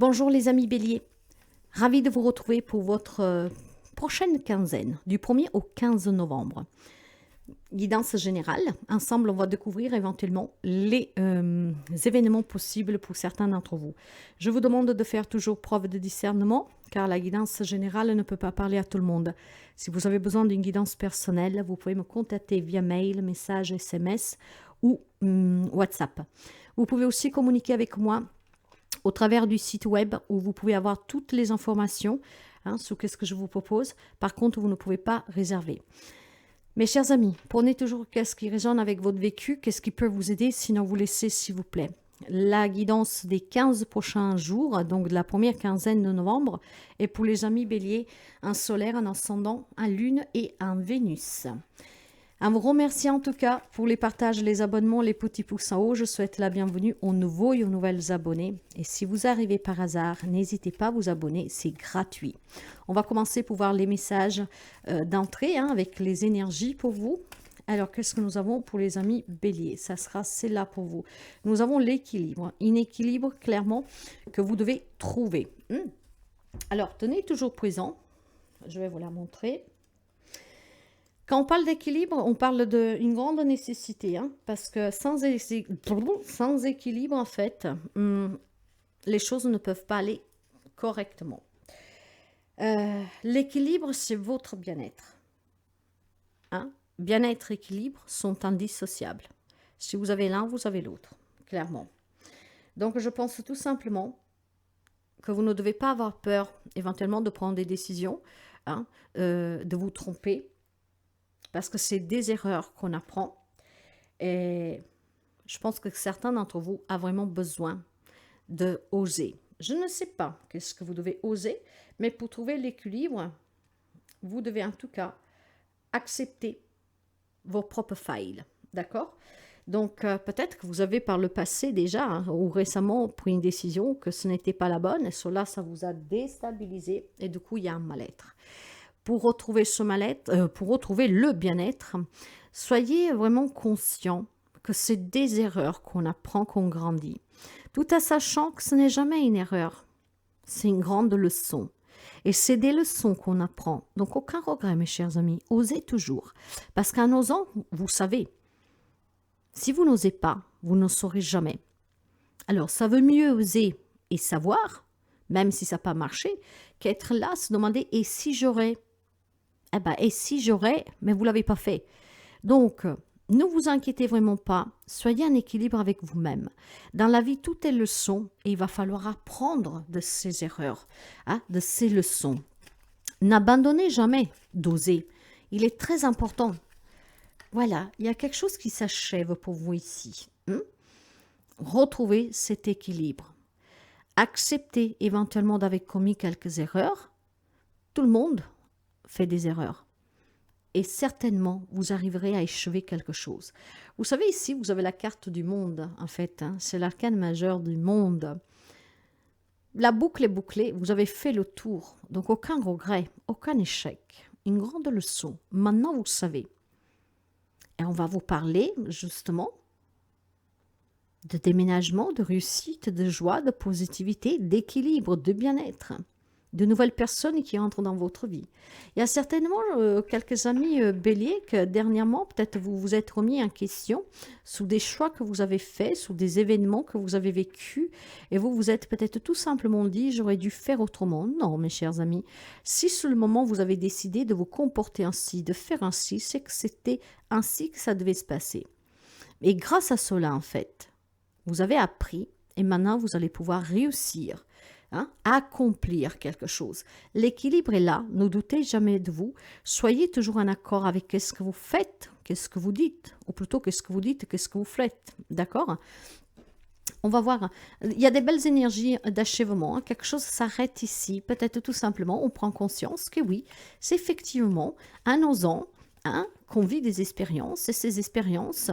Bonjour les amis béliers, ravi de vous retrouver pour votre prochaine quinzaine, du 1er au 15 novembre. Guidance générale, ensemble on va découvrir éventuellement les événements possibles pour certains d'entre vous. Je vous demande de faire toujours preuve de discernement, car la guidance générale ne peut pas parler à tout le monde. Si vous avez besoin d'une guidance personnelle, vous pouvez me contacter via mail, message, SMS ou WhatsApp. Vous pouvez aussi communiquer avec moi au travers du site web où vous pouvez avoir toutes les informations sur qu'est-ce que je vous propose. Par contre, vous ne pouvez pas réserver. Mes chers amis, prenez toujours qu'est-ce qui résonne avec votre vécu, qu'est-ce qui peut vous aider, sinon vous laissez s'il vous plaît. La guidance des 15 prochains jours, donc de la première quinzaine de novembre, est pour les amis béliers, un solaire, un ascendant, un lune et un Vénus. Un vous remercie en tout cas pour les partages, les abonnements, les petits pouces en haut. Je souhaite la bienvenue aux nouveaux et aux nouvelles abonnés. Et si vous arrivez par hasard, n'hésitez pas à vous abonner, c'est gratuit. On va commencer pour voir les messages d'entrée avec les énergies pour vous. Alors, qu'est-ce que nous avons pour les amis béliers? Ça sera celle-là pour vous. Nous avons l'équilibre. Un équilibre, clairement, que vous devez trouver. Alors, tenez toujours présent. Je vais vous la montrer. Quand on parle d'équilibre, on parle d'une grande nécessité, parce que sans équilibre, en fait, les choses ne peuvent pas aller correctement. L'équilibre, c'est votre bien-être. Bien-être et équilibre sont indissociables. Si vous avez l'un, vous avez l'autre, clairement. Donc, je pense tout simplement que vous ne devez pas avoir peur, éventuellement, de prendre des décisions, de vous tromper, parce que c'est des erreurs qu'on apprend. Et je pense que certains d'entre vous ont vraiment besoin de oser. Je ne sais pas qu'est-ce que vous devez oser, mais pour trouver l'équilibre, vous devez en tout cas accepter vos propres failles. D'accord? Donc, peut-être que vous avez par le passé déjà, ou récemment, pris une décision que ce n'était pas la bonne, et cela, ça vous a déstabilisé, et du coup, il y a un mal-être. Pour retrouver ce mal-être, pour retrouver le bien-être, soyez vraiment conscient que c'est des erreurs qu'on apprend, qu'on grandit. Tout en sachant que ce n'est jamais une erreur, c'est une grande leçon. Et c'est des leçons qu'on apprend. Donc aucun regret, mes chers amis, osez toujours. Parce qu'en osant, vous savez, si vous n'osez pas, vous ne saurez jamais. Alors ça veut mieux oser et savoir, même si ça n'a pas marché, qu'être là, se demander « et si j'aurais ?» et si j'aurais, mais vous ne l'avez pas fait. Donc, ne vous inquiétez vraiment pas, soyez en équilibre avec vous-même. Dans la vie, tout est leçon et il va falloir apprendre de ces erreurs, de ces leçons. N'abandonnez jamais d'oser, il est très important. Voilà, il y a quelque chose qui s'achève pour vous ici. Retrouvez cet équilibre. Acceptez éventuellement d'avoir commis quelques erreurs. Tout le monde fait des erreurs. Et certainement, vous arriverez à échever quelque chose. Vous savez, ici, vous avez la carte du monde, en fait. C'est l'arcane majeur du monde. La boucle est bouclée, vous avez fait le tour. Donc, aucun regret, aucun échec. Une grande leçon. Maintenant, vous le savez. Et on va vous parler, justement, de déménagement, de réussite, de joie, de positivité, d'équilibre, de bien-être. De nouvelles personnes qui entrent dans votre vie. Il y a certainement quelques amis béliers que dernièrement, peut-être vous vous êtes remis en question sous des choix que vous avez faits, sous des événements que vous avez vécus, et vous vous êtes peut-être tout simplement dit « j'aurais dû faire autrement ». Non, mes chers amis, si sur le moment vous avez décidé de vous comporter ainsi, de faire ainsi, c'est que c'était ainsi que ça devait se passer. Et grâce à cela, en fait, vous avez appris, et maintenant vous allez pouvoir réussir, accomplir quelque chose. L'équilibre est là, ne doutez jamais de vous, soyez toujours en accord avec ce que vous faites, qu'est-ce que vous dites, ou plutôt qu'est-ce que vous dites, qu'est-ce que vous faites, d'accord? On va voir, il y a des belles énergies d'achèvement, quelque chose s'arrête ici, peut-être tout simplement, on prend conscience que oui, c'est effectivement en osant, qu'on vit des expériences, et ces expériences,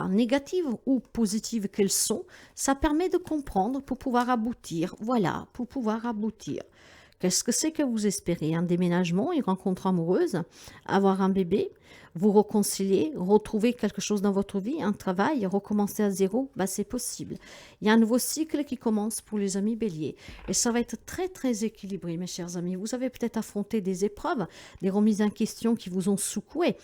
négatives ou positives qu'elles sont, ça permet de comprendre pour pouvoir aboutir, voilà, pour pouvoir aboutir. Qu'est-ce que c'est que vous espérez? Un déménagement, une rencontre amoureuse, avoir un bébé, vous réconcilier, retrouver quelque chose dans votre vie, un travail, recommencer à zéro, bah, c'est possible. Il y a un nouveau cycle qui commence pour les amis béliers. Et ça va être très, très équilibré, mes chers amis. Vous avez peut-être affronté des épreuves, des remises en question qui vous ont secoué.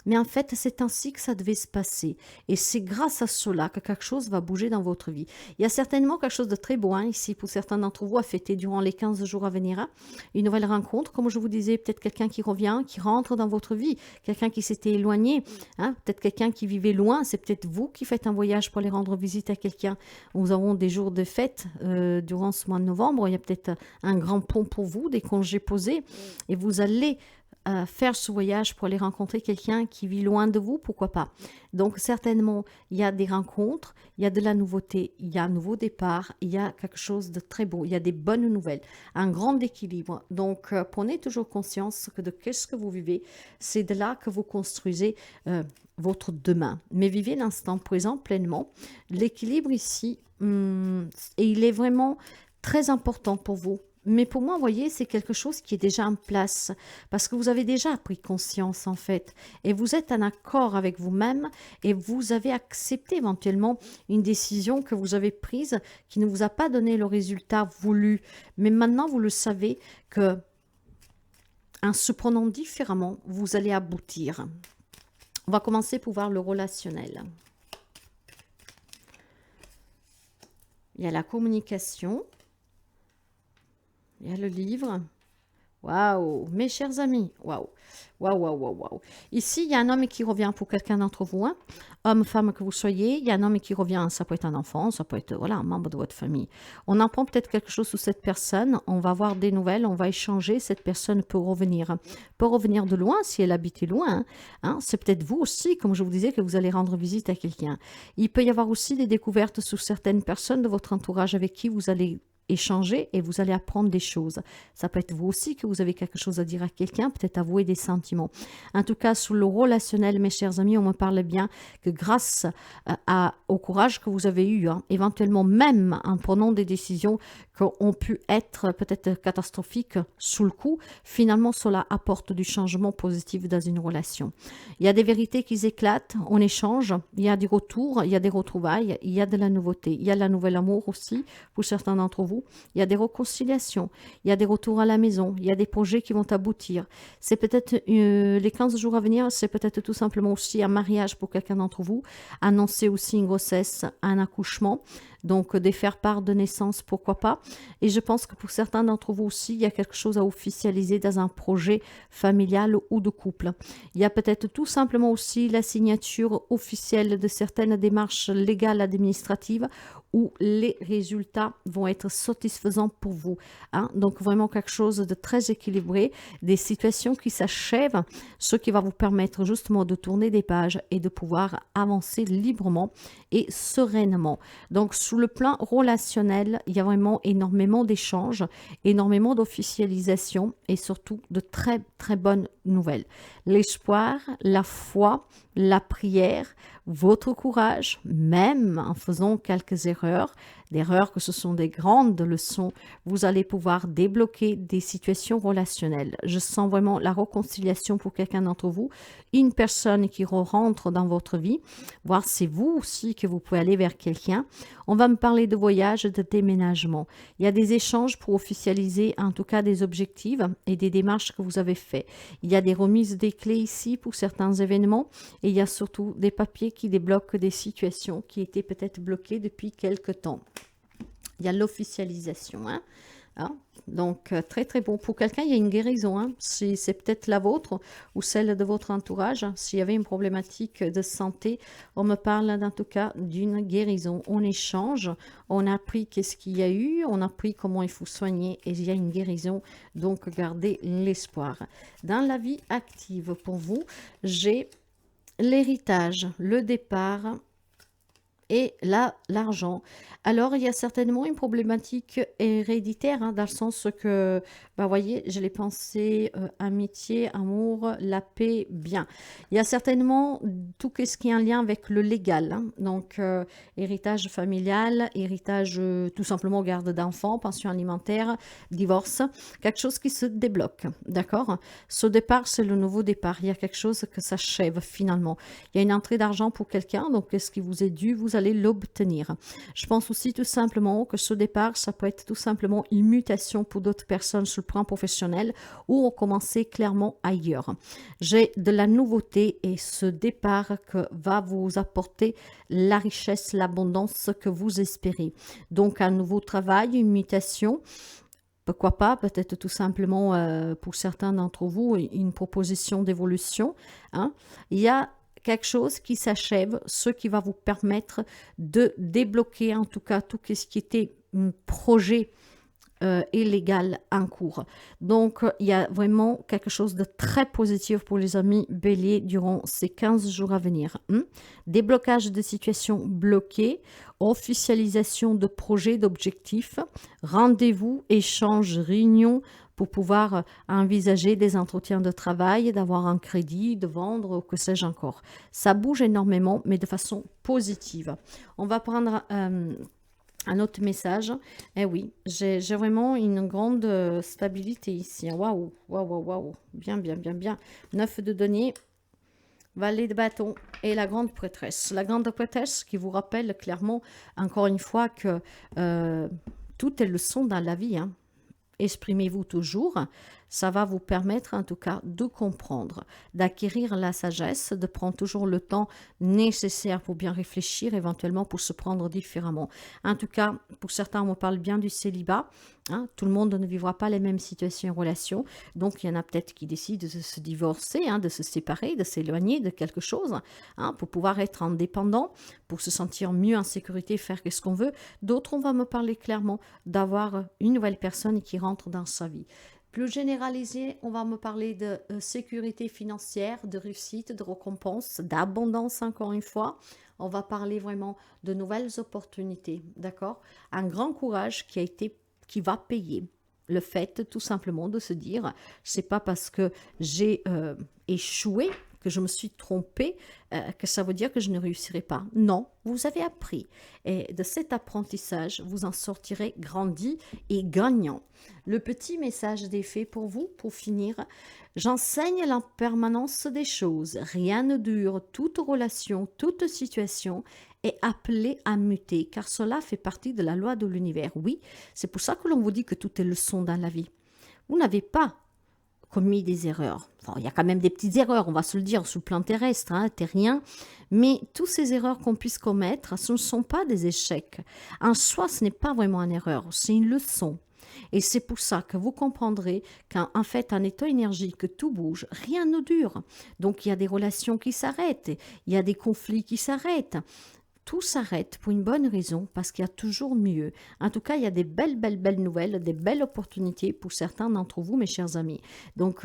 Mais en fait, c'est ainsi que ça devait se passer. Et c'est grâce à cela que quelque chose va bouger dans votre vie. Il y a certainement quelque chose de très beau ici pour certains d'entre vous à fêter durant les 15 jours à venir. Une nouvelle rencontre, comme je vous disais, peut-être quelqu'un qui revient, qui rentre dans votre vie, quelqu'un qui s'était éloigné, peut-être quelqu'un qui vivait loin, c'est peut-être vous qui faites un voyage pour aller rendre visite à quelqu'un. Nous avons des jours de fête durant ce mois de novembre, il y a peut-être un grand pont pour vous, des congés posés, et vous allez faire ce voyage pour aller rencontrer quelqu'un qui vit loin de vous, pourquoi pas. Donc certainement, il y a des rencontres, il y a de la nouveauté, il y a un nouveau départ, il y a quelque chose de très beau, il y a des bonnes nouvelles, un grand équilibre. Donc prenez toujours conscience que de qu'est-ce que vous vivez, c'est de là que vous construisez votre demain. Mais vivez l'instant présent pleinement. L'équilibre ici, et il est vraiment très important pour vous. Mais pour moi, vous voyez, c'est quelque chose qui est déjà en place parce que vous avez déjà pris conscience en fait et vous êtes en accord avec vous-même et vous avez accepté éventuellement une décision que vous avez prise qui ne vous a pas donné le résultat voulu. Mais maintenant, vous le savez que en se prenant différemment, vous allez aboutir. On va commencer pour voir le relationnel. Il y a la communication. Il y a le livre. Waouh, mes chers amis. Waouh, waouh, waouh, waouh, waouh. Ici, il y a un homme qui revient pour quelqu'un d'entre vous. Homme, femme que vous soyez. Il y a un homme qui revient. Ça peut être un enfant, ça peut être voilà, un membre de votre famille. On apprend peut-être quelque chose sur cette personne. On va avoir des nouvelles. On va échanger. Cette personne peut revenir. Peut revenir de loin si elle habitait loin. C'est peut-être vous aussi, comme je vous disais, que vous allez rendre visite à quelqu'un. Il peut y avoir aussi des découvertes sur certaines personnes de votre entourage avec qui vous allez échanger et vous allez apprendre des choses. Ça peut être vous aussi que vous avez quelque chose à dire à quelqu'un, peut-être avouer des sentiments. En tout cas, sur le relationnel, mes chers amis, on me parle bien que grâce au courage que vous avez eu, éventuellement même en prenant des décisions qui ont pu être peut-être catastrophiques sous le coup, finalement cela apporte du changement positif dans une relation. Il y a des vérités qui éclatent, on échange, il y a des retours, il y a des retrouvailles, il y a de la nouveauté, il y a de la nouvelle amour aussi pour certains d'entre vous. Il y a des réconciliations, il y a des retours à la maison, il y a des projets qui vont aboutir. C'est peut-être les 15 jours à venir, c'est peut-être tout simplement aussi un mariage pour quelqu'un d'entre vous, annoncer aussi une grossesse, un accouchement, donc des faire part de naissance, pourquoi pas. Et je pense que pour certains d'entre vous aussi, il y a quelque chose à officialiser dans un projet familial ou de couple. Il y a peut-être tout simplement aussi la signature officielle de certaines démarches légales administratives où les résultats vont être satisfaisants pour vous. Donc vraiment quelque chose de très équilibré, des situations qui s'achèvent, ce qui va vous permettre justement de tourner des pages et de pouvoir avancer librement et sereinement. Donc sous le plan relationnel, il y a vraiment énormément d'échanges, énormément d'officialisation et surtout de très très bonnes nouvelles. L'espoir, la foi, la prière, votre courage, même en faisant quelques erreurs, que ce sont des grandes leçons, vous allez pouvoir débloquer des situations relationnelles. Je sens vraiment la réconciliation pour quelqu'un d'entre vous, une personne qui rentre dans votre vie, voire c'est vous aussi que vous pouvez aller vers quelqu'un. On va me parler de voyage, de déménagement. Il y a des échanges pour officialiser en tout cas des objectifs et des démarches que vous avez faites. Il y a des remises des clés ici pour certains événements et il y a surtout des papiers qui débloquent des situations qui étaient peut-être bloquées depuis quelque temps. Il y a l'officialisation. Donc, très très bon. Pour quelqu'un, il y a une guérison. Si c'est peut-être la vôtre ou celle de votre entourage. S'il y avait une problématique de santé, on me parle en tout cas d'une guérison. On échange, on a appris qu'est-ce qu'il y a eu, on a appris comment il faut soigner et il y a une guérison. Donc, gardez l'espoir. Dans la vie active, pour vous, j'ai l'héritage, le départ Et là, l'argent. Alors, il y a certainement une problématique héréditaire, hein, dans le sens que, bah, voyez, je l'ai pensé, amitié, amour, la paix, bien. Il y a certainement tout ce qui est en lien avec le légal, hein. Donc, héritage familial, héritage tout simplement garde d'enfants, pension alimentaire, divorce, quelque chose qui se débloque, d'accord? Ce départ, c'est le nouveau départ. Il y a quelque chose que s'achève finalement. Il y a une entrée d'argent pour quelqu'un, donc qu'est-ce qui vous est dû, vous allez l'obtenir. Je pense aussi tout simplement que ce départ, ça peut être tout simplement une mutation pour d'autres personnes sur le plan professionnel ou recommencer clairement ailleurs. J'ai de la nouveauté et ce départ que va vous apporter la richesse, l'abondance que vous espérez. Donc un nouveau travail, une mutation, pourquoi pas, peut-être tout simplement pour certains d'entre vous, une proposition d'évolution, hein. Il y a quelque chose qui s'achève, ce qui va vous permettre de débloquer en tout cas tout ce qui était projet illégal en cours. Donc, il y a vraiment quelque chose de très positif pour les amis béliers durant ces 15 jours à venir. Déblocage de situations bloquées, officialisation de projets, d'objectifs, rendez-vous, échanges, réunions pour pouvoir envisager des entretiens de travail, d'avoir un crédit, de vendre, ou que sais-je encore. Ça bouge énormément, mais de façon positive. On va prendre un autre message. Eh oui, j'ai vraiment une grande stabilité ici. Waouh, waouh, waouh, waouh. Bien, bien, bien, bien. 9 de denier, valet de bâton et la grande prêtresse. La grande prêtresse qui vous rappelle clairement, encore une fois, que tout est leçon dans la vie, hein. Exprimez-vous toujours, ça va vous permettre en tout cas de comprendre, d'acquérir la sagesse, de prendre toujours le temps nécessaire pour bien réfléchir, éventuellement pour se prendre différemment. En tout cas, pour certains, on me parle bien du célibat, hein, tout le monde ne vivra pas les mêmes situations et relations, donc il y en a peut-être qui décident de se divorcer, hein, de se séparer, de s'éloigner de quelque chose, hein, pour pouvoir être indépendant, pour se sentir mieux en sécurité, faire ce qu'on veut. D'autres, on va me parler clairement d'avoir une nouvelle personne qui rentre dans sa vie. Plus généralisé, on va me parler de sécurité financière, de réussite, de récompense, d'abondance encore une fois. On va parler vraiment de nouvelles opportunités, d'accord? Un grand courage qui va payer. Le fait tout simplement de se dire, c'est pas parce que j'ai échoué, que je me suis trompée, que ça veut dire que je ne réussirai pas. Non, vous avez appris. Et de cet apprentissage, vous en sortirez grandi et gagnant. Le petit message d'effet pour vous, pour finir. J'enseigne la permanence des choses. Rien ne dure. Toute relation, toute situation est appelée à muter, car cela fait partie de la loi de l'univers. Oui, c'est pour ça que l'on vous dit que tout est leçon dans la vie. Vous n'avez pas commis des erreurs. Enfin, il y a quand même des petites erreurs, on va se le dire, sur le plan terrestre, hein, terrien. Mais toutes ces erreurs qu'on puisse commettre, ce ne sont pas des échecs. En soi, ce n'est pas vraiment une erreur, c'est une leçon. Et c'est pour ça que vous comprendrez qu'en fait, en étant énergique, tout bouge, rien ne dure. Donc, il y a des relations qui s'arrêtent, il y a des conflits qui s'arrêtent. Tout s'arrête pour une bonne raison, parce qu'il y a toujours mieux. En tout cas, il y a des belles, belles, belles nouvelles, des belles opportunités pour certains d'entre vous, mes chers amis. Donc,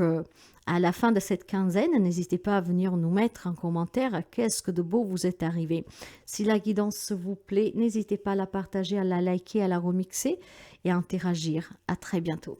à la fin de cette quinzaine, n'hésitez pas à venir nous mettre en commentaire qu'est-ce que de beau vous est arrivé. Si la guidance vous plaît, n'hésitez pas à la partager, à la liker, à la remixer et à interagir. À très bientôt.